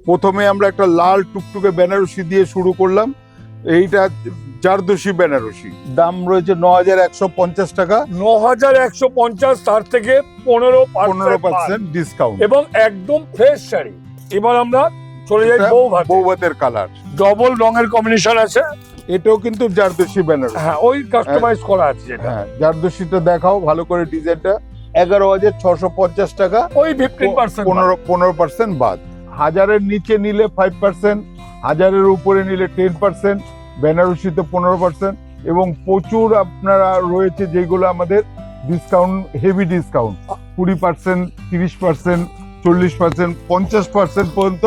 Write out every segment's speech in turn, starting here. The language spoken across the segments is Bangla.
প্রথমে আমরা একটা লাল টুকটুকে বেনারসি দিয়ে শুরু করলাম। এইটা জারদোসি বেনারসি, দাম রয়েছে ৯,১৫০ টাকা। ৯,১৫০, তার থেকে 15% ডিসকাউন্ট এবং একদম ফ্রেশ শাড়ি। এবার আমরা চলে যাই বৌভাতের কালার, ডবল রঙের কম্বিনেশন আছে। এটাও কিন্তু জারদোসি বেনারসি। হ্যাঁ, ওই কাস্টমাইজ করা আছে যেটা। হ্যাঁ, জারদোসিটা দেখাও ভালো করে ডিজাইনটা। ১১,৬৫০ টাকা, ওই 15% 15% বাদ। ১,০০০-এর নিচে নিলে 5%, ১,০০০-এর উপরে নিলে 10%, বেনারসিতে 15%, এবং প্রচুর আপনারা রয়েছে যেগুলো আমাদের ডিসকাউন্ট, হেভি ডিসকাউন্ট, 20%, 30%, 40%, 50% পর্যন্ত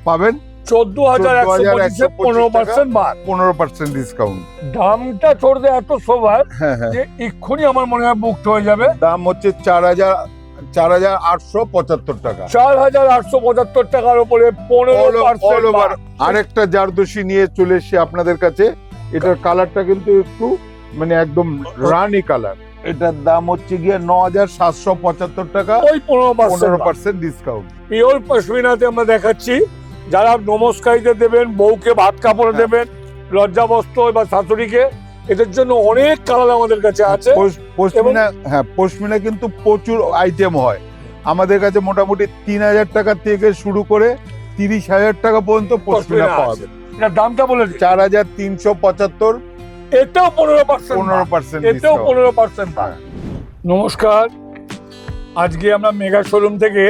পাবেন। 14,125 15% বাদ, 15% ডিসকাউন্ট। দামটা চড়তে এত সোভার হ্যাঁ হ্যাঁ, যে এক্ষুনি আমার মনে হয় বুকড হয়ে যাবে। দাম হচ্ছে 4,875 টাকা। 4,875 টাকার উপরে 15% বাদ। আরেকটা জারদোসি নিয়ে চলে এসেছি আপনাদের কাছে। এটার কালারটা কিন্তু একটু মানে একদম রানী কালার। এটার দাম হচ্ছে গিয়ে 9,775 টাকা, ওই 15% ডিসকাউন্ট। পিওর পশমিনাতে আমরা দেখাচ্ছি। যারা নমস্কারীতে দেবেন, বউকে ভাত কাপড়ে দেবেন, লজ্জাবস্ত্র বা শাশুড়িকে, এদের জন্য অনেক কালার আমাদের কাছে আছে। পশমিনা, হ্যাঁ পশমিনা কিন্তু প্রচুর আইটেম হয় আমাদের কাছে। মোটামুটি 3,000 টাকা থেকে শুরু করে 30,000 টাকা পর্যন্ত পশমিনা পাওয়া যাবে। এটার দামটা বলে দিই, 4,375, এটাও 15%, এটাও 15%। নমস্কার, আজকে আমরা মেগা শোরুম থেকে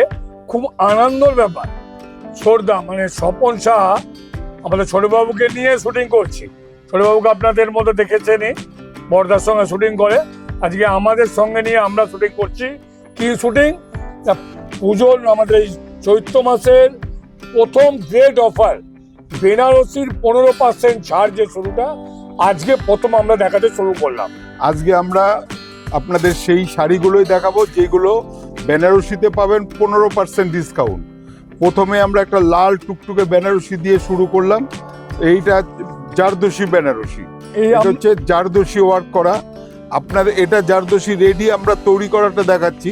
খুব আনন্দের ব্যাপার, ছোটদা মানে স্বপন শাহ আমাদের ছোটবাবুকে নিয়ে শুটিং করছি। ছোটবাবুকে আপনাদের মতো দেখেছেনই, বর্দার সঙ্গে শুটিং করে। আজকে আমাদের সঙ্গে নিয়ে আমরা শুটিং করছি। কি শুটিং? পুজোর আমাদের এই চৈত্র মাসের প্রথম গ্রেড অফার, বেনারসির 15% ছাড় যে শুরুটা আজকে প্রথম আমরা দেখাতে শুরু করলাম। আজকে আমরা আপনাদের সেই শাড়িগুলোই দেখাবো যেগুলো বেনারসিতে পাবেন 15% ডিসকাউন্ট। প্রথমে আমরা একটা লাল টুকটুকে বেনারসি দিয়ে শুরু করলাম। এইটা জারদোসি বেনারসি, এটা হচ্ছে জারদোসি ওয়ার্ক করা। আপনাদের এটা জারদোসি রেডি আমরা তৈরি করাটা দেখাচ্ছি।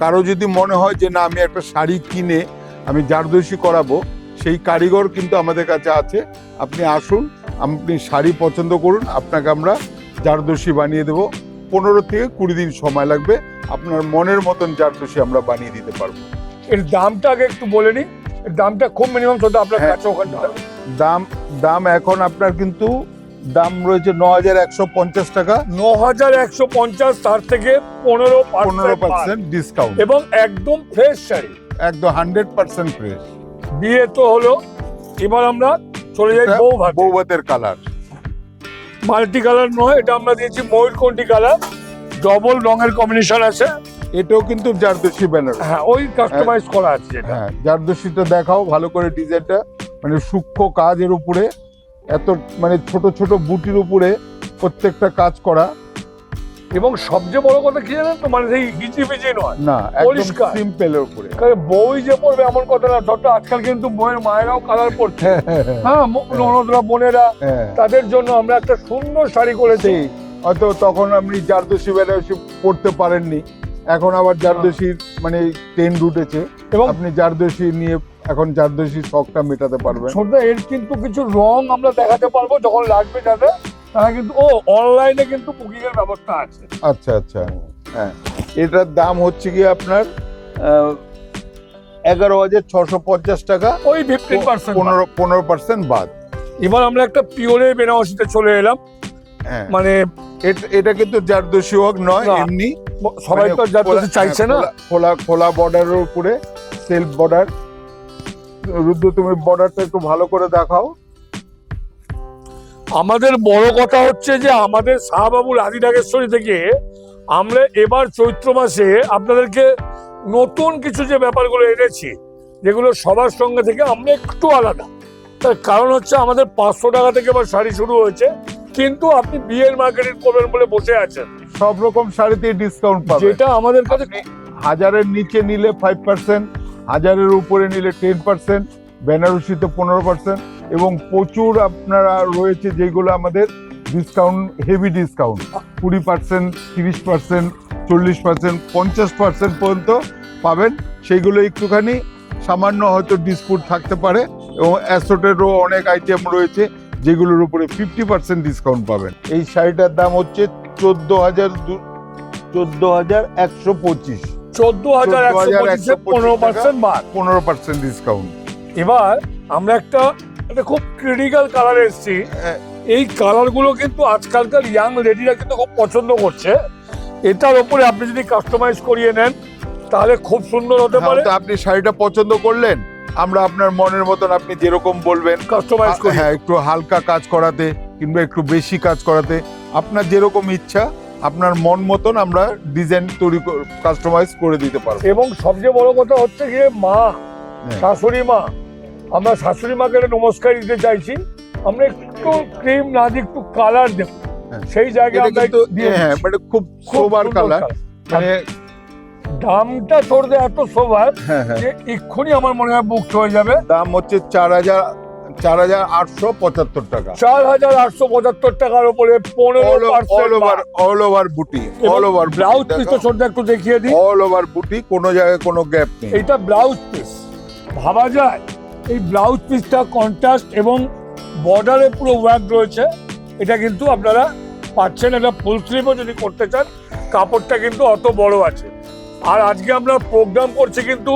কারো যদি মনে হয় যে না আমি একটা শাড়ি কিনে আমি জারদোসি করাবো, সেই কারিগর কিন্তু আমাদের কাছে আছে। আপনি আসুন, আপনি শাড়ি পছন্দ করুন, আপনাকে আমরা জারদোসি বানিয়ে দেবো। 15 থেকে 20 দিন সময় লাগবে, আপনার মনের মতন জারদোসি আমরা বানিয়ে দিতে পারবো। এর দামটা আগে একটু বলে নিই। এর দামটা খুব মিনিমাম ছোট আপনার কাছে ওখানে দাম এখন আপনার কিন্তু দাম রয়েছে 9,150 টাকা। 9,150, তার থেকে 15% ডিসকাউন্ট এবং একদম ফ্রেশ শাড়ি, একদম 100% ফ্রেশ। বিয়ে তো হলো, এবার আমরা চলে যাই বৌভাতের কালার। মাল্টি কালার নয়, এটা আমরা দিয়েছি ময়ূরকণ্ঠী কালার, ডবল রঙের কম্বিনেশন আছে। এটাও কিন্তু জারদোসি বেনারসি। হ্যাঁ, ওই কাস্টমাইজ করা আছে যেটা। হ্যাঁ, জারদোসিটা দেখাও ভালো করে ডিজাইনটা। মানে সূক্ষ্ম কাজের উপরে, এত মানে ছোট ছোট বুটির উপরে প্রত্যেকটা কাজ করা। এবং সবচেয়ে বড় কথা কি জানেন তো, মানে সেই হিচিপিচি নয়, না, একদম সিম্পলের উপরে। বই যে পড়বে এমন কথা না, ছোট আজকাল কিন্তু বইয়ের মায়েরাও কালার পড়ছে। হ্যাঁ, ননদরা, বোনেরা, তাদের জন্য আমরা একটা সুন্দর শাড়ি করেছি। হয়তো তখন আপনি জারদোসি বেনারসি পড়তে পারেননি, এখন আবার জারদোসির মানে ট্রেন্ড উঠেছে এবং আপনি জারদোসি নিয়ে এখন জারদোসির শখটা মেটাতে পারবেন। ছোটদা, এর কিন্তু কিছু রং আমরা দেখাতে পারবো যখন লাগবে যাদের, তারা কিন্তু অনলাইনে কিন্তু বুকিং এর ব্যবস্থা আছে। আচ্ছা আচ্ছা, হ্যাঁ। এটার দাম হচ্ছে কি আপনার 11,650 টাকা, ওই 15% বাদ। এবার আমরা একটা পিওরের বেনারসিতে চলে এলাম। হ্যাঁ, মানে এটা কিন্তু জারদোসি ওয়ার্ক নয়, এমনি সবাই তো জারদোসি চাইছে না। খোলা বর্ডারের উপরে সেলফ বর্ডার। রুদ্র, তুমি বর্ডারটা একটু ভালো করে দেখাও। আমাদের বড় কথা হচ্ছে যে আমাদের শাহবাবু রাজি নাগেশ্বরী থেকে আমরা এবার চৈত্র মাসে আপনাদেরকে নতুন কিছু যে ব্যাপারগুলো এনেছি, যেগুলো সবার সঙ্গে থেকে আমরা একটু আলাদা। তার কারণ হচ্ছে আমাদের 500 টাকা থেকে এবার শাড়ি শুরু হয়েছে, কিন্তু আপনি বিয়ের মার্কেটিং করবেন বলে বসে আছেন। সব রকম শাড়িতে ডিসকাউন্ট পাবেন, যেটা আমাদের কাছে 1,000-এর নিচে নিলে 5%, 1,000-এর উপরে নিলে 10%, বেনারসিতে 15%, এবং প্রচুর আপনারা রয়েছে যেগুলো আমাদের ডিসকাউন্ট, হেভি ডিসকাউন্ট, 20%, 30%, 40%, 50% পর্যন্ত পাবেন। সেইগুলো একটুখানি সামান্য হয়তো ডিসকাউন্ট থাকতে পারে, এবং অ্যাসোটেরও অনেক আইটেম রয়েছে যেগুলোর উপরে 50% ডিসকাউন্ট পাবেন। এই শাড়িটার দাম হচ্ছে 14,125। 14,125 15% বাদ, 15% ডিসকাউন্ট। এবার আমরা একটা খুব ক্রিটিক্যাল কালার এসেছি। এই কালারগুলো কিন্তু আজকালকার ইয়াং লেডিরা কিন্তু খুব পছন্দ করছে। এটার উপরে আপনি যদি কাস্টমাইজ করিয়ে নেন তাহলে খুব সুন্দর হতে পারে। তো আপনি শাড়িটা পছন্দ করলেন, আমরা আপনার মনের মতন আপনি যেরকম বলবেন কাস্টমাইজ করি, হ্যাঁ, একটু হালকা কাজ করাতে কিংবা একটু বেশি কাজ করাতে, আপনার যেরকম ইচ্ছা আপনার মন মতন আমরা ডিজাইন তৈরি কাস্টমাইজ করে দিতে পারবো। এবং সবচেয়ে বড় কথা হচ্ছে গিয়ে মা, শাশুড়ি মা, আমরা শাশুড়ি মাকে নমস্কার দিতে চাইছি। আমরা একটু ক্রিম না দিয়ে একটু কালার দেব, সেই জায়গায় আমরা হ্যাঁ, মানে খুব সোবার কালার। মানে দামটা তোরদের এত সোবার যে এক্ষুনি আমার মনে হয় বুক হয়ে যাবে। দাম হচ্ছে 4,875 টাকা। 4,875 টাকার উপরে 15% অল ওভার বুটি, অল ওভার ব্লাউজ পিস তো ছোটটা একটু দেখিয়ে দিই। অল ওভার বুটি, কোনো জায়গায় কোনো গ্যাপ নেই। এটা ব্লাউজ পিস, ভাবা যায় এই ব্লাউজ পিসটা কন্ট্রাস্ট এবং বর্ডারে পুরো ওয়ার্ক রয়েছে। এটা কিন্তু আপনারা পাচ্ছেন। এটা ফুল স্লিভও যদি করতে চান, কাপড়টা কিন্তু অত বড় আছে। আর আজকে আমরা প্রোগ্রাম করছি কিন্তু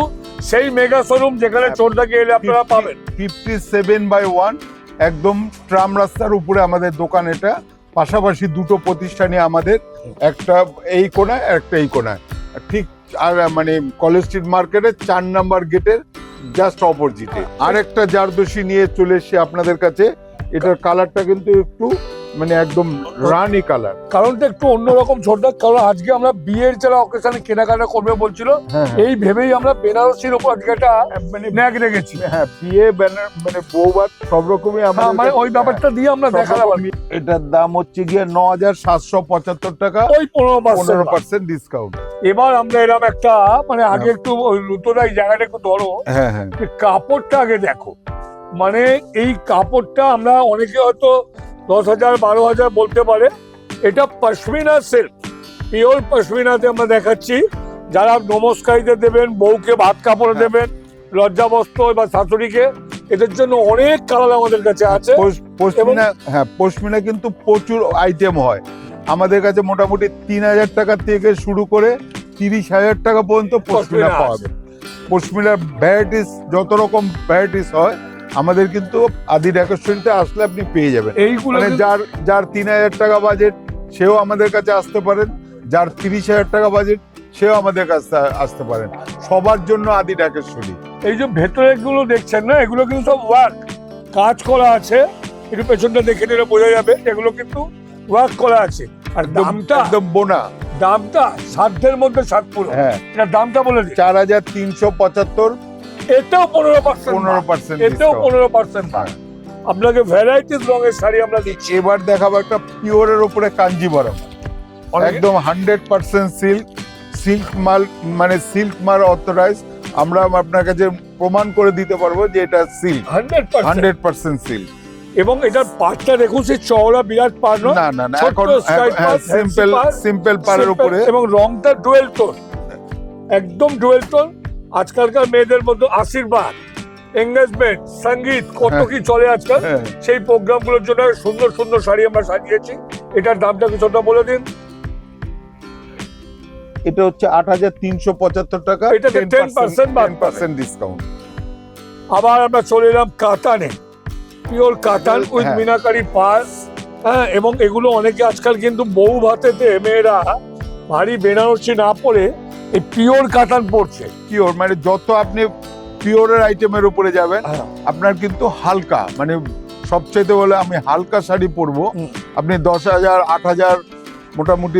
সেই মেগা শোরুম যেখানে চোরদাকে এলে আপনারা পাবেন 57/1 একদম ট্রাম রাস্তার উপরে আমাদের দোকান। এটা পাশাপাশি দুটো প্রতিষ্ঠানে আমাদের, একটা এই কোনায় একটা এই কোনায়, ঠিক আর মানে কলেজ স্ট্রিট মার্কেটের 4 নম্বর গেটের জাস্ট অপোজিটে। আর একটা জারদোষী নিয়ে চলে এসেছি আপনাদের কাছে। এটার কালারটা কিন্তু একটু মানে একদম রানি কালার, কারণটা একটু অন্যরকম ছোটদা। কারণ আজকে আমরা বিয়ের যারা অকেশনে কেনাকাটা করবে বলছিল, এই ভেবেই আমরা বেনারসির উপর আজকে একটা ন্যাক রেখেছি। হ্যাঁ, বিয়ে মানে বৌভাত সব রকমই আমরা মানে ওই ব্যাপারটা দিয়ে আমরা দেখালাম। এটার দাম হচ্ছে গিয়ে 9,775 টাকা, ওই 15% ডিসকাউন্ট। এবার আমরা এরকম একটা মানে আগে একটু ওই লুতোদাই জায়গাটা একটু ধরো, হ্যাঁ হ্যাঁ, কাপড়টা আগে দেখো। মানে এই কাপড়টা আমরা অনেকে হয়তো 10,000 12,000 বলতে পারে। এটা পশমিনা সিল্ক, পিওর পশমিনাতে আমরা দেখাচ্ছি। যারা নমস্কারীদের দেবেন, বউকে ভাত কাপড় দেবেন, লজ্জাবস্ত্র বা শাশুড়িকে, এদের জন্য অনেক কালার আমাদের কাছে আছে। পশমিনা, হ্যাঁ পশমিনা কিন্তু প্রচুর আইটেম হয় আমাদের কাছে। মোটামুটি 3,000 টাকা থেকে শুরু করে 30,000 টাকা পর্যন্ত পশমিনা পাওয়া যাবে। পশমিনার ভ্যারাইটিস, যত রকম ভ্যারাইটিস হয় আমাদের কিন্তু আদি ডেকোরেশনটা আসলে আপনি পেয়ে যাবেন। এইগুলো মানে যার 3,000 টাকা বাজেট সেও আমাদের কাছে আসতে পারেন, যার 30,000 টাকা বাজেট সেও আমাদের কাছে আসতে পারেন। সবার জন্য আদি ডেকোরেশনই। এই যে ভেতরে গুলো দেখছেন না, এগুলো কিন্তু সব ওয়ার্ক, কাজ করা আছে। একটু পেছনটা দেখে নিলে বোঝা যাবে এগুলো কিন্তু ওয়ার্ক করা আছে। আর দামটা একদম বোনা, দামটা সাধ্যের মধ্যে সাত পুরো। হ্যাঁ, এটা দামটা বলে দিই 4,375। এটাও 15%, এটাও 15%। আপনাকে ভ্যারাইটিস রঙের শাড়ি আমরা দিচ্ছি। এবার দেখাবো একটা পিওরের উপরে কাঞ্জিবরম, একদম 100% সিল্ক মাল, মানে সিল্ক মাল অথরাইজ। আমরা আপনার কাছে প্রমাণ করে দিতে পারবো যে এটা সিল্ক, 100% সিল্ক। এবং এটার পাড়টা দেখুন, সেই চওড়া বিরাট পাড় নয়, না না না, এখন সিম্পল পাড়ের উপরে। এবং রংটা ডুয়েল টোন, একদম ডুয়েল টোন। আজকালকার মেয়েদের মধ্যে আশীর্বাদ, এঙ্গেজমেন্ট, সঙ্গীত, কত কি চলে আজকাল, সেই প্রোগ্রামগুলোর জন্য সুন্দর সুন্দর শাড়ি আমরা সাজিয়েছি। এটার দামটা কিছুটা বলে দিন। এটা হচ্ছে 8,375 টাকা, এটাতে 10% ডিসকাউন্ট। আবার আমরা চলে এলাম কাতানে, পিওর কাতান উইথ মিনাকারি পাস। হ্যাঁ, এবং এগুলো অনেকে আজকাল কিন্তু বউ ভাতেতে মেয়েরা ভারী বেনারসি না পরে এই পিওর কাতান পড়ছে। পিওর মানে যত আপনি পিওরের আইটেমের উপরে যাবেন আপনার কিন্তু হালকা, মানে সবচেয়ে বলে আমি হালকা শাড়ি পরবো, আপনি 10,000 8,000 মোটামুটি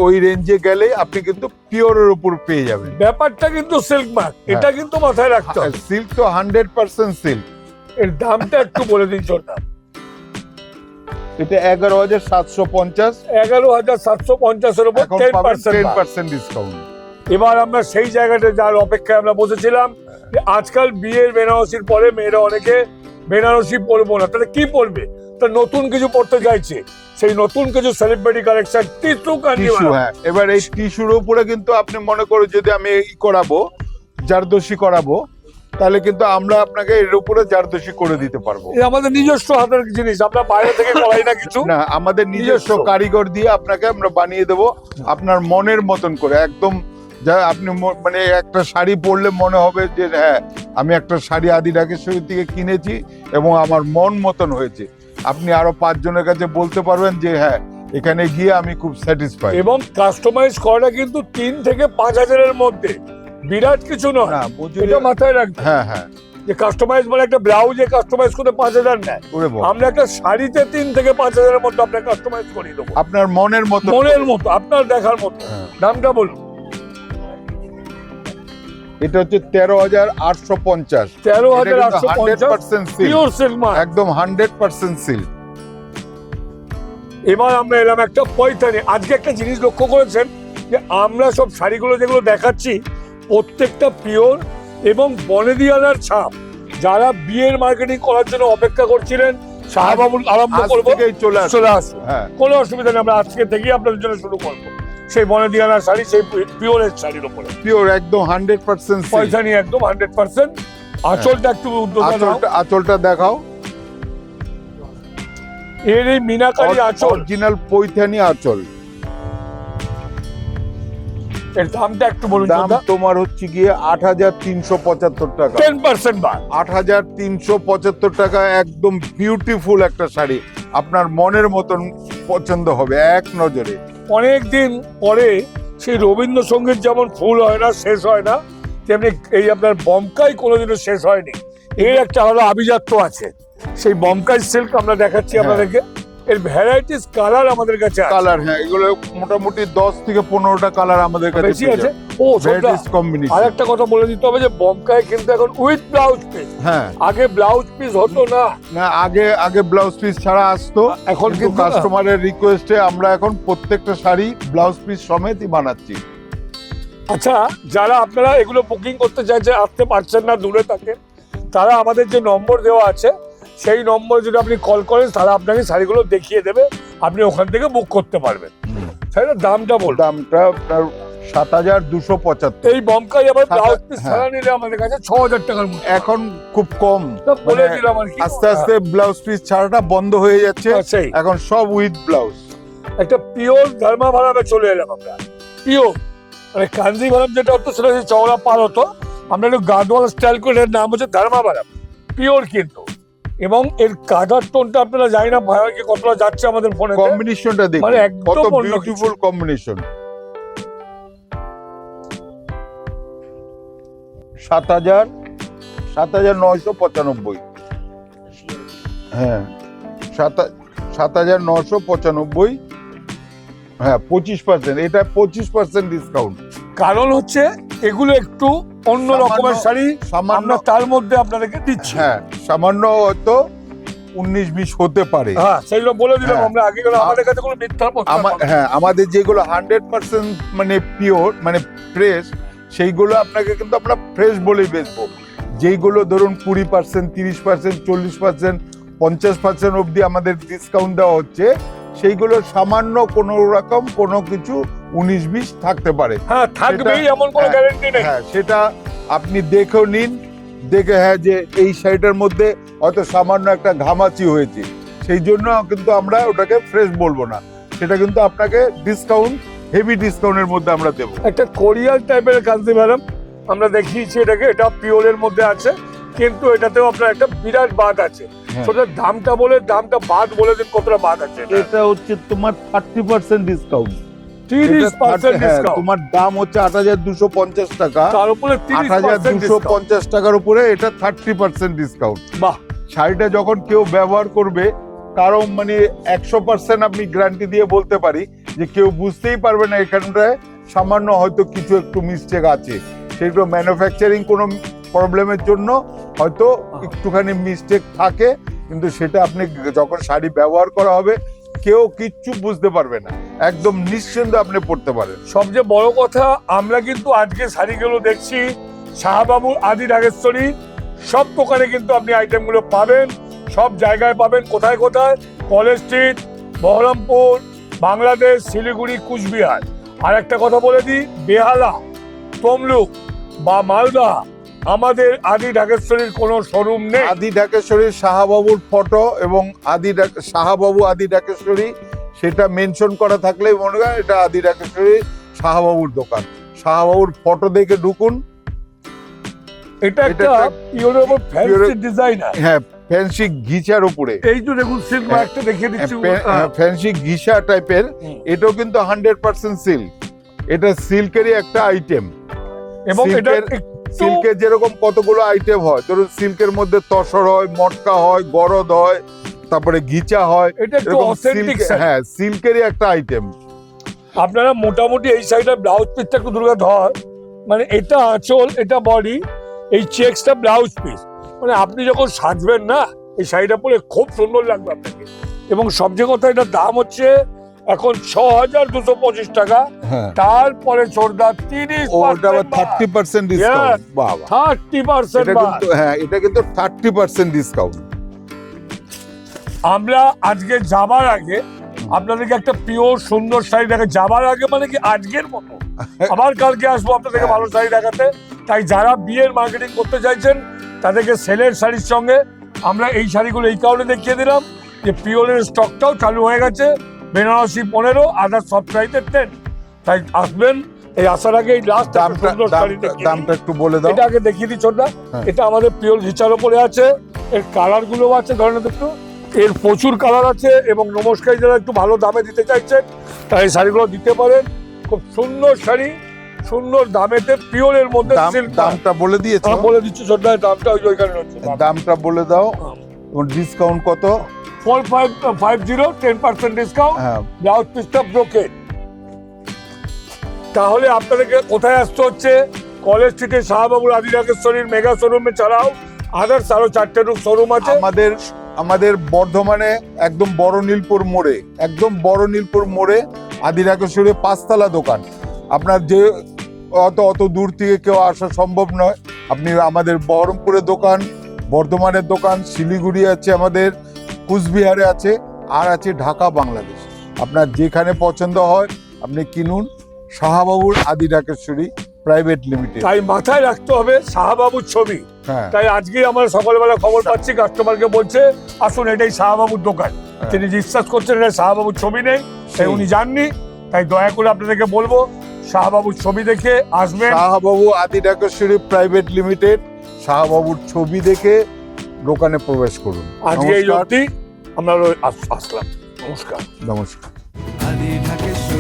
ওই রেঞ্জে গেলে আপনি কিন্তু পিওরের উপর পেয়ে যাবেন। ব্যাপারটা কিন্তু সিল্ক মার্ক, এটা কিন্তু মাথায় রাখতে হবে। সিল্ক তো 100% সিল্ক। এর দামটা একটু বলে দিন ছোটদা। এটা 11,750, 11,750 এর উপর 10% ডিসকাউন্ট। এবার আমরা সেই জায়গাটা যার অপেক্ষায় আমরা বসেছিলাম। আজকাল বিয়ের বেনারসির পরে মেয়েরা অনেকে বেনারসি পরবো না, তাহলে কি পরবে? তা নতুন কিছু পড়তে চাইছে, সেই নতুন কিছু সেলিব্রিটি কালেকশন টিস্যু কাঞ্জিভারাম। হ্যাঁ, এবার এই টিস্যুর উপরে কিন্তু আপনি মনে করো যদি আমি এই করাবো, জারদোষী করাবো, তাহলে কিন্তু আমরা আপনাকে এর উপরে জারদোষী করে দিতে পারবো। এই আমাদের নিজস্ব হাতের জিনিস, আমরা বাইরে থেকে করাই না কিছু না, আমাদের নিজস্ব কারিগর দিয়ে আপনাকে আমরা বানিয়ে দেব আপনার মনের মতন করে, একদম যা আপনি মানে একটা শাড়ি পরলে মনে হবে যে হ্যাঁ আমি একটা শাড়ি আদি ঢাকেশ্বরী থেকে কিনেছি এবং আমার মন মতন হয়েছে। আপনি আরো 5 জনের কাছে বলতে পারবেন যে হ্যাঁ এখানে গিয়ে আমি খুব স্যাটিসফাই। এবং কাস্টমাইজ করাটা কিন্তু 3 থেকে 5,000 এর মধ্যে, বিরাট কিছু নয়, না এটা মাথায় রাখবেন। হ্যাঁ হ্যাঁ, যে কাস্টমাইজ মানে একটা ব্লাউজে কাস্টমাইজ করতে 5,000 নেয়, আমরা একটা শাড়িতে 3 থেকে 5,000 এর মধ্যে আপনাকে কাস্টমাইজ করে দেবো আপনার মনের মতো, আপনার দেখার মতো। দামটা বলুন। এটা হচ্ছে 13,850। 13,850 পিওর সিল্ক, একদম 100% সিল্ক। এবার আমরা এলাম একটা পয়থানি। আজকে একটা জিনিস লক্ষ্য করেছেন যে আমরা সব শাড়িগুলো যেগুলো দেখাচ্ছি প্রত্যেকটা পিওর এবং বনেদিয়ানার ছাপ। যারা বিয়ের মার্কেটিং করার জন্য অপেক্ষা করছিলেন, শাহবাবুল আরম্ভ করবো, চলে আসুন, কোনো অসুবিধা নেই। আমরা আজকে থেকেই আপনাদের জন্য শুরু করবো সেই বনেদিয়ানার শাড়ি, সেই পিওরের শাড়ির উপরে, পিওর একদম 100% পয়থানি, একদম 100%। আঁচলটা একটু আঁচলটা দেখাও। এর এই মিনাকারি আঁচল, অরিজিনাল পৈঠানি আঁচল। এর দামটা একটু বলুন। দাম তোমার হচ্ছে গিয়ে 8,375 টাকা, 10% বাদ। 8,375 টাকা, একদম বিউটিফুল একটা শাড়ি, আপনার মনের মতন পছন্দ হবে এক নজরে। অনেকদিন পরে সেই রবীন্দ্রসঙ্গীত যেমন ফুল হয় না, শেষ হয় না, তেমনি এই আপনার বমকাই কোনোদিনও শেষ হয়নি। এর একটা আলাদা আভিজাত্য আছে। সেই বমকাই সিল্ক আমরা দেখাচ্ছি আপনাদেরকে। এর ভ্যারাইটিস কালার আমাদের কাছে আছে। কালার, হ্যাঁ, এগুলো মোটামুটি 10 থেকে 15টা কালার আমাদের কাছে আছে। ও কম্বিনেশন। আরেকটা কথা বলে দিতে হবে যে বমকাই কিন্তু এখন উইথ ব্লাউজ পিস। হ্যাঁ, আগে ব্লাউজ পিস হতো না। না, আগে ব্লাউজ পিস ছাড়া আসতো, এখন কিন্তু কাস্টমারের রিকোয়েস্টে আমরা এখন প্রত্যেকটা শাড়ি ব্লাউজ পিস সমেতই বানাচ্ছি। আচ্ছা, যারা আপনারা এগুলো বুকিং করতে চাইছে, আসতে পারছেন না, দূরে থাকেন, তারা আমাদের যে নম্বর দেওয়া আছে সেই নম্বরে যদি আপনি কল করেন তারা আপনাকে শাড়িগুলো দেখিয়ে দেবে, আপনি ওখান থেকে বুক করতে পারবেন। শাড়িটার দামটা বল। দামটা আপনার 7,275। এই বমকাই আবার ব্লাউজ পিস ছাড়া নিলে আমাদের কাছে 6,000 টাকার মতো। এখন খুব কম বলে দিলাম আর কি। আস্তে আস্তে ব্লাউজ পিস ছাড়াটা বন্ধ হয়ে যাচ্ছে, এখন সব উইথ ব্লাউজ। একটা পিওর ধর্মাভারামে চলে এলাম আমরা। পিওর মানে কাঞ্জিভারাম যেটা হতো সেটা হচ্ছে চওড়া পার হতো, আমরা একটু গাডওয়াল স্টাইল করে, এর নাম হচ্ছে ধর্মাভারাম। পিওর কিন্তু, এবং এর কালার টোনটা আপনারা জানি না ভাইকে কতটা যাচ্ছে আমাদের ফোনে, কম্বিনেশনটা দেখুন, মানে কত একদম বিউটিফুল কম্বিনেশন। 7,995। হ্যাঁ, 7,995। হ্যাঁ, 25%, এটা 25% ডিসকাউন্ট। কারণ হচ্ছে এগুলো একটু অন্য রকমের শাড়ি, আমরা তার মধ্যে আপনাদেরকে দিচ্ছি। হ্যাঁ, সামান্য হয়তো 19-20 হতে পারে। হ্যাঁ, সেইগুলো বলে দিলাম আমরা আগে। আমাদের কাছে কোনো মিথ্যা হ্যাঁ, আমাদের যেগুলো 100% মানে পিওর মানে ফ্রেশ, সেইগুলো আপনাকে কিন্তু আমরা ফ্রেশ বলেই বেচবো। যেইগুলো ধরুন 20%, 30%, 40%, 50% অবধি আমাদের ডিসকাউন্ট দেওয়া হচ্ছে, সেইগুলো সামান্য কোনো রকম কোনো কিছু 19-20 থাকতে পারে। হ্যাঁ, থাকবেই, এমন কোনো গ্যারান্টি নেই। হ্যাঁ, সেটা আপনি দেখেও নিন, দেখে হ্যাঁ যে এই শাড়িটার মধ্যে হয়তো সামান্য একটা ঘামাচি হয়েছে, সেই জন্য কিন্তু আমরা ওটাকে ফ্রেশ বলবো না, সেটা কিন্তু আপনাকে ডিসকাউন্ট, হেভি ডিসকাউন্টের মধ্যে আমরা দেবো। একটা কোরিয়ান টাইপের কাঞ্জিভারাম আমরা দেখিয়েছি এটাকে, এটা পিওরের মধ্যে আছে, কিন্তু এটাতেও আপনার একটা বিরাট বাদ আছে। সেটার দামটা বলে, দামটা বাদ বলে দিন, কতটা বাদ আছে। এটা হচ্ছে তোমার 30% ডিসকাউন্ট। 30% ডিসকাউন্ট। তোমার দাম হচ্ছে 8,250 টাকা, তার উপরে 8,250 টাকার উপরে এটা 30% ডিসকাউন্ট। বাহ! শাড়িটা যখন কেউ ব্যবহার করবে, কারণ মানে 100% আপনি গ্যারান্টি দিয়ে বলতে পারি যে কেউ বুঝতেই পারবে না এখানটায় সামান্য হয়তো কিছু একটু মিস্টেক আছে। সেগুলো ম্যানুফ্যাকচারিং কোনো প্রবলেমের জন্য হয়তো একটুখানি মিস্টেক থাকে, কিন্তু সেটা আপনি যখন শাড়ি ব্যবহার করা হবে কেউ কিচ্ছু বুঝতে পারবে না, একদম নিশ্চিন্তে আপনি পড়তে পারেন। সবচেয়ে বড় কথা, আমরা কিন্তু আজকে শাড়িগুলো দেখছি শাহবাবু আদি ঢাকেশ্বরী সব দোকানে কিন্তু আপনি আইটেমগুলো পাবেন, সব জায়গায় পাবেন। কোথায় কোথায়? College street, Baharampur, Bangladesh, Siliguri, Cooch Behar. আর একটা কথা বলে দিই, বেহালা, তমলুক বা মালদা আমাদের আদি ঢাকেশ্বরীর কোনো শোরুম নেই। আদি ঢাকেশ্বরীর শাহবাবুর ফটো এবং শাহবাবু আদি ঢাকেশ্বরী সেটা মেনশন করা থাকলেই মনে হয় এটা আদি ঢাকেশ্বরী শাহবাবুর দোকান। শাহবাবুর ফটো দেখে ঢুকুন। এটা একটা পিওরের উপর ফ্যান্সি ডিজাইনার। হ্যাঁ, ফ্যান্সি ঘিচার উপরে। এই তো দেখুন সিল্ক মার্কটা দেখিয়ে দিচ্ছি। ফ্যান্সি ঘিচা টাইপের। এটাও কিন্তু 100% সিল্ক। এটা সিল্কেরই একটা আইটেম। এবং এটা সিল্কের যেরকম কতগুলো আইটেম হয়, ধরুন সিল্কের মধ্যে তসর হয়, মটকা হয়, গরদ হয়, তারপরে ঘিচা হয়। এটা একটু অথেন্টিক। হ্যাঁ, সিল্কেরই একটা আইটেম। আপনারা মোটামুটি এই সাইডের ব্লাউজ পিসটা একটু দুর্গা ধর, মানে এটা আঁচল, এটা বডি, এই চেক্সটা ব্লাউজ পিস। মানে আপনি যখন সাজবেন না এই শাড়িটা পরে খুব সুন্দর লাগবে আপনাকে। এবং সবচেয়ে কথা এটার দাম হচ্ছে এখন ৬,২২৫ টাকা। তারপরে ছোটদা 30% ডিসকাউন্ট। বাবা, 30%। হ্যাঁ, এটা কিন্তু 30% ডিসকাউন্ট। আমরা আজকে যাবার আগে আপনাদেরকে একটা পিওর সুন্দর শাড়ি দেখে যাবার আগে, মানে কি আজকের মতো আবার কালকে আসবো আপনাদেরকে ভালো শাড়ি দেখাতে। তাই যারা বিয়ের মার্কেটিং করতে চাইছেন তাদেরকে সেলের শাড়ির সঙ্গে আমরা এই শাড়িগুলো এই কারণে দেখিয়ে দিলাম যে পিওরের স্টকটাও চালু হয়ে গেছে। বেনারসি 15, আদার সব শাড়িতে 10। তাই আসবেন, এই আসার আগে এই লাস্ট দামটা একটু বলে দাও। এটা আগে দেখিয়ে দিই ছোটদা। এটা আমাদের পিওর ঘিচার উপরে আছে। এর কালার গুলো আছে, ধরেন একটু, এর প্রচুর কালার আছে। এবং নমস্কার, যারা একটু ভালো দামে দিতে চাইছেন তাই এই শাড়িগুলো দিতে পারেন। খুব সুন্দর শাড়ি, সুন্দর দামেতে, পিওরের মধ্যে। দামটা বলে দিয়েছো? বলে দিচ্ছি ছোটদা, দামটা ওইখানে রয়েছে। দামটা বলে দাও। ডিসকাউন্ট কত? 4550, 10% ডিসকাউন্ট। ব্লাউজ পিসটা ব্রোকেড। তাহলে আপনাদেরকে কোথায় আসতে হচ্ছে? কলেজ স্ট্রিটে শাহবাবুর আদি ঢাকেশ্বরীর মেগা শোরুমে ছাড়াও আদার্স আরো 4টে শোরুম আছে আমাদের বর্ধমানে। একদম বড় নীলপুর মোড়ে আদি ঢাকেশ্বরীর 5তলা দোকান। আপনার যে অত দূর থেকে কেউ আসা সম্ভব নয়, আপনি আমাদের বহরমপুরের দোকান, বর্ধমানের দোকান, শিলিগুড়ি আছে, আমাদের কুচবিহারে আছে, আর আছে ঢাকা, বাংলাদেশ। আপনার যেখানে পছন্দ হয় আপনি কিনুন। শাহবাবুর আদি ঢাকেশ্বরী প্রাইভেট লিমিটেড। তাই মাথায় রাখতে হবে শাহবাবুর ছবি। তাই আজকে আমরা সকালবেলা খবর পাচ্ছি, কাস্টমারকে বলছে আসুন এটাই শাহবাবুর দোকান। তিনি বিশ্বাস করছেন এটা শাহবাবুর ছবি নেই, তাই উনি জাননি। তাই দয়া করে আপনাদেরকে বলবো শাহবাবুর ছবি দেখে আসবেন। শাহবাবু আদি ঢাকেশ্বরী প্রাইভেট লিমিটেড, শাহবাবুর ছবি দেখে দোকানে প্রবেশ করুন। আজকে এই অবধি আমরা আসলাম। নমস্কার। নমস্কার। আদি ঢাকেশ্বরী।